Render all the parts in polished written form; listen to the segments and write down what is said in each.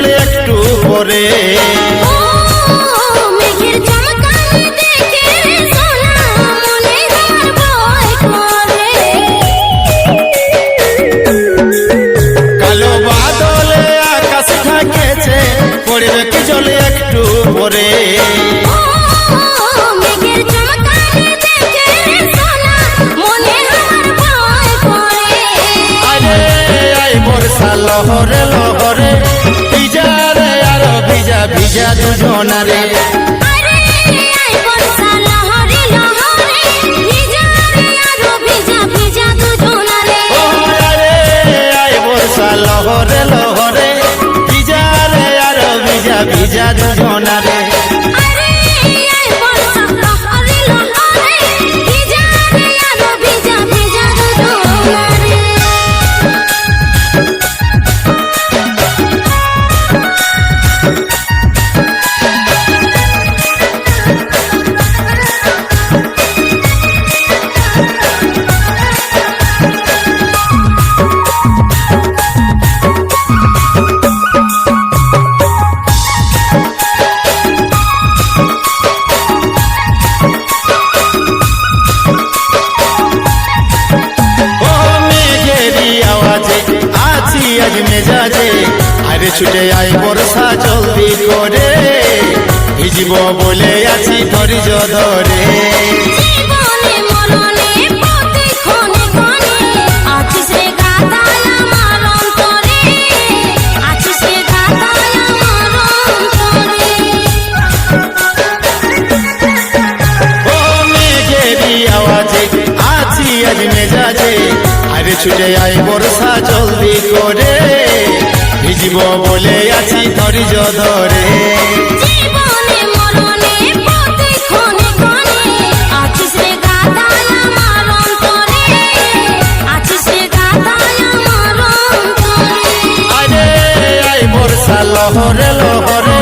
চলে একটু পরে। কালো বাদলে আকাশ ঢাকেছে, পড়বে কি চলে একটু পরে। লহরে লহরে ভিজা রে আর ভিজা ভিজা দুজনারে। আরে আই বর্ষা লহরে লহরে ভিজা রে আর ভিজা ভিজা দুজনারে। আরে আই বর্ষা লহরে লহরে ভিজা রে আর ভিজা ভিজা দুজনারে। আজ মেজাজে আরে ছুটে আই বর্ষা জলদি করে, ভিজিব বলে আছি ধৈর্য ধরে। আজ মেজাজে আরে ছুটে আই বর্ষা জলদি করে, ভিজিব বলে আছি ধৈর্য ধরে। আরে আই বর্ষা লহরে লহরে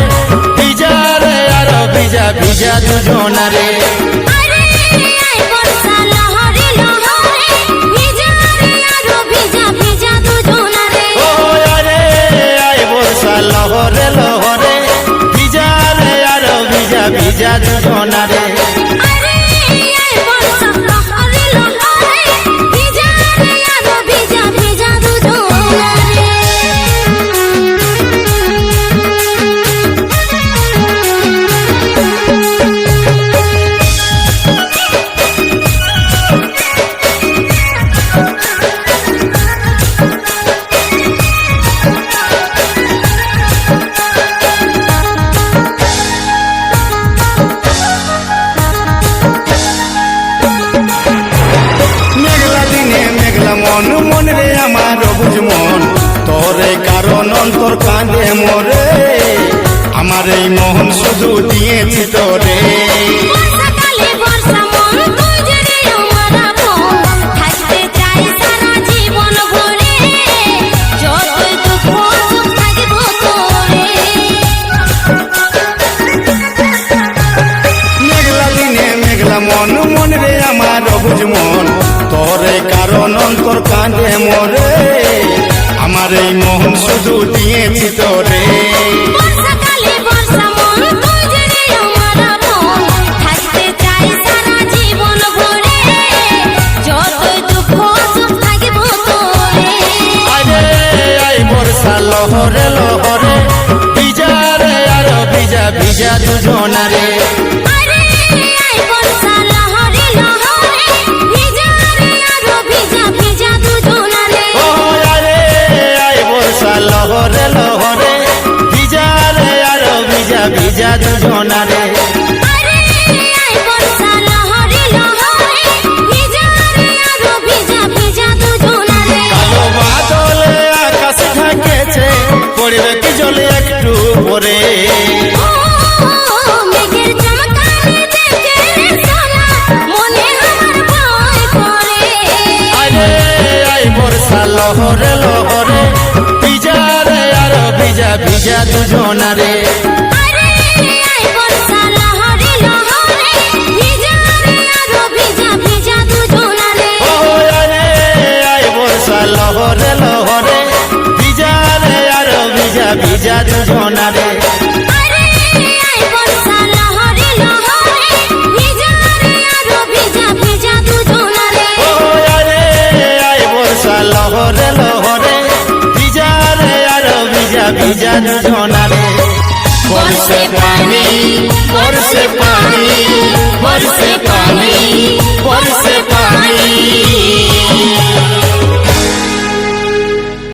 ভিজা রে আর ভিজা ভিজা দুজনারে। লহরে লহরে ভিজা রে আর ভিজা ভিজা দুজনারে। মন মন রে আমার বুঝ মন, তোরে কারণ অন্তর কাঁদে মোরে, আমার এই মোহন শুধু দিয়েছি তোরে। মেঘলা দিনে মেঘলা মন মন রে আমার বুঝ মন, তোরে কারণ অন্তর কাঁদে মোরে, আমার এই মোহন শুধু দিয়েছি তোরে। লহরে লহরে ভিজা রে আর ভিজা ভিজা দুজনারে। লহরে লহরে ভিজা রে আর ভিজা ভিজা দুজনারে। কালো বাদলে আকাশ ঢাকেছে, পড়বে কি জলে একটু পরে। আরে আই বর্ষা লহরে লহরে ভিজা রে আর ভিজা ভিজা দুজনারে। লহরে লহরে ভিজা রে আর ভিজা ভিজা দুজনারে আরে আয় বর্ষা লহরে লহরে ভিজা রে আরো ভিজা ভিজা দুজনারে ও আরে আয় বর্ষা লহরে লহরে ভিজা রে আর ভিজা ভিজা দুজনারে বর্ষে পানি বর্ষে পানি বর্ষে পানি বর্ষে পানি